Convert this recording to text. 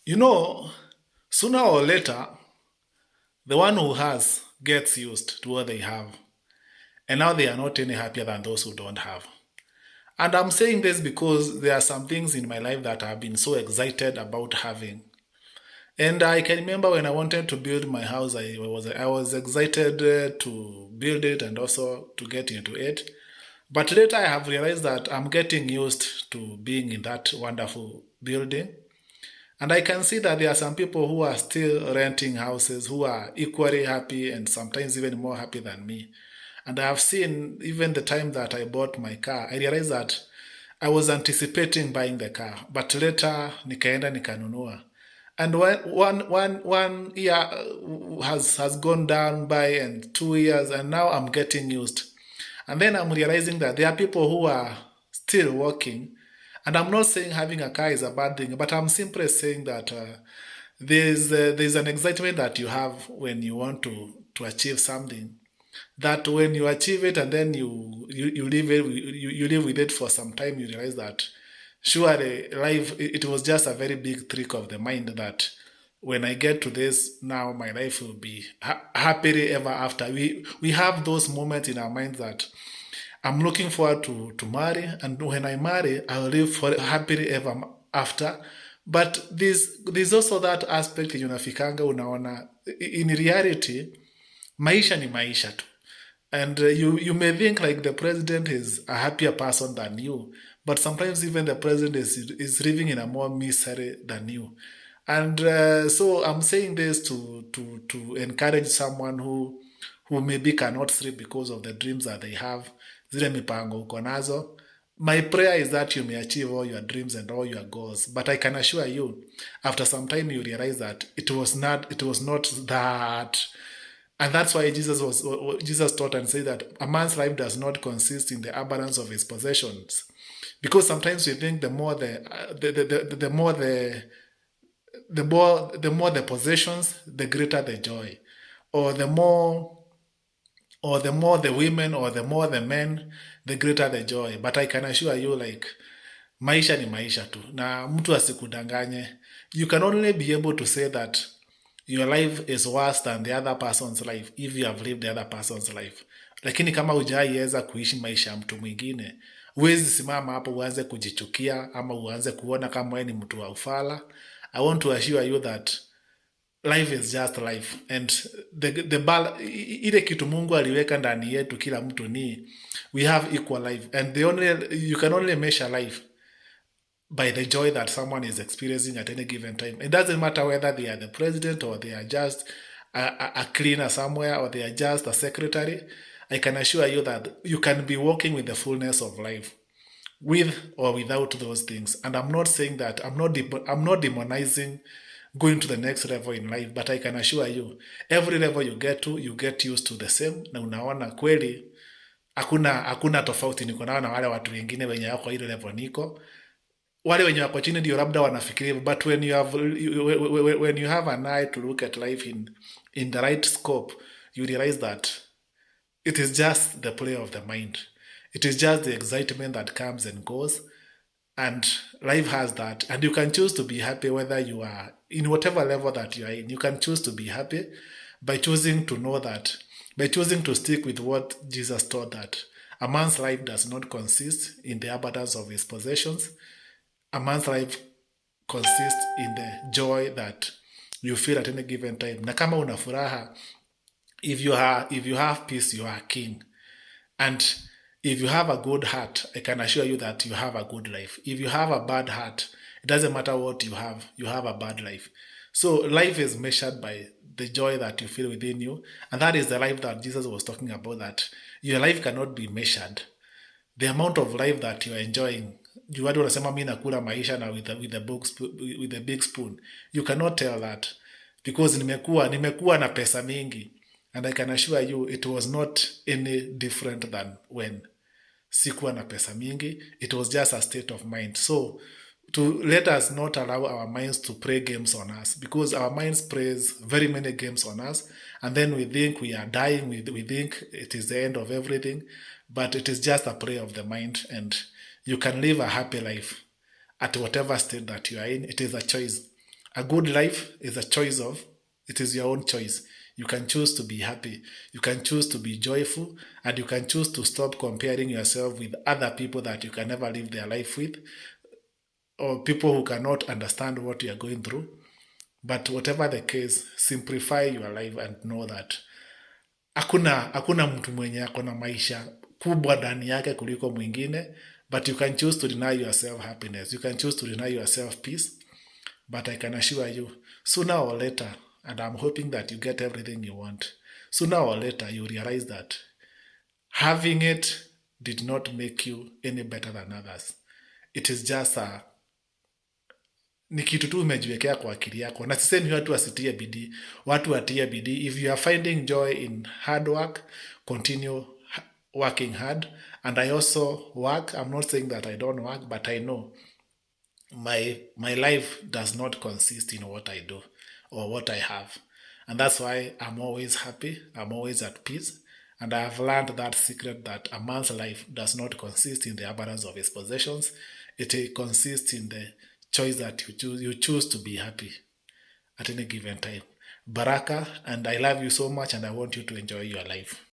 You know, sooner or later, the one who has gets used to what they have. And now they are not any happier than those who don't have. And I'm saying this because there are some things in my life that I've been so excited about having. And I can remember when I wanted to build my house, I was excited to build it and also to get into it. But later I have realized that I'm getting used to being in that wonderful building. And I can see that there are some people who are still renting houses who are equally happy and sometimes even more happy than me. And I have seen even the time that I bought my car, I realized that I was anticipating buying the car, but later nikaenda nikanunua. And one year has gone down by and 2 years, and now I'm getting used. And then I'm realizing that there are people who are still working. And I'm not saying having a car is a bad thing, but I'm simply saying that there's an excitement that you have when you want to achieve something. That when you achieve it and then you live it you live with it for some time, you realize that surely life it was just a very big trick of the mind that when I get to this now my life will be happily ever after. We have those moments in our minds that I'm looking forward to marry, and when I marry, I'll live for happily ever after. But there's also that aspect yenye unafikanga unaona in reality maisha ni maisha tu. And you may think like the president is a happier person than you, but sometimes even the president is living in a more misery than you. And so I'm saying this to encourage someone who maybe cannot sleep because of the dreams that they have, zile mipango uko nazo. My prayer is that you may achieve all your dreams and all your goals. But I can assure you, after some time you realize that it was not that. And that's why Jesus taught and said that a man's life does not consist in the abundance of his possessions. Because sometimes we think the more the possessions, the greater the joy, or the more the women, or the more the men, the greater the joy. But I can assure you, like, maisha ni maisha tu, na mtu asikudanganye. You can only be able to say that your life is worse than the other person's life if you have lived the other person's life. Lakini kama hujaiweza kuishi maisha ya mtu mwingine, huwezi simama hapo uanze kujichukia ama uanze kuona kama wewe ni mtu wa ufala. I want to assure you that life is just life, and ile kitu Mungu aliweka ndani yetu kila mtu ni we have equal life, and you can only measure life by the joy that someone is experiencing at any given time. It doesn't matter whether they are the president or they are just a cleaner somewhere or they are just a secretary. I can assure you that you can be walking with the fullness of life, with or without those things. And I'm not saying that I'm not demonizing going to the next level in life, but I can assure you, every level you get to, you get used to the same, na unaona kweli hakuna tofauti niko nao na wale watu wengine wenye wako ile level niko. Wale wenye wako chini ndio labda wanafikiria, but when you have an eye to look at life in the right scope, you realize that it is just the play of the mind. It is just the excitement that comes and goes. And life has that. And you can choose to be happy whether you are in whatever level that you are in. You can choose to be happy by choosing to know that, by choosing to stick with what Jesus taught, that a man's life does not consist in the abundance of his possessions. A man's life consists in the joy that you feel at any given time. Na kama una furaha, if you have peace, you are king. And if you have a good heart, I can assure you that you have a good life. If you have a bad heart, it doesn't matter what you have a bad life. So life is measured by the joy that you feel within you. And that is the life that Jesus was talking about, that your life cannot be measured. The amount of life that you are enjoying, you watu wanasema mi nakula maisha na with the big spoon. You cannot tell that because nimekuwa na pesa mingi, and I can assure you it was not any different than when sikuwa na pesa mingi. It was just a state of mind. So to let us not allow our minds to play games on us, because our minds plays very many games on us, and then we think we are dying, we think it is the end of everything, but it is just a play of the mind, and you can live a happy life at whatever state that you are in. It is a choice. A good life is a choice of, it is your own choice. You can choose to be happy, you can choose to be joyful, and you can choose to stop comparing yourself with other people that you can never live their life with, or people who cannot understand what you are going through. But whatever the case, simplify your life and know that hakuna mtu mwenye ako na maisha kubwa ndani yake kuliko mwingine, but you can choose to deny yourself happiness, you can choose to deny yourself peace. But I can assure you, sooner or later, and I'm hoping that you get everything you want, sooner or later you realize that having it did not make you any better than others. It is just ni kitu tu umejiwekea kwa akili yako, na sisemi watu wasitie bidii, watu watie bidii. If you are finding joy in hard work, continue working hard. And I also work. I'm not saying that I don't work, but I know my life does not consist in what I do or what I have, and that's why I'm always happy, I'm always at peace. And I have learned that secret, that a man's life does not consist in the abundance of his possessions. It consists in the choice that you choose to be happy at any given time. Baraka, and I love you so much, and I want you to enjoy your life.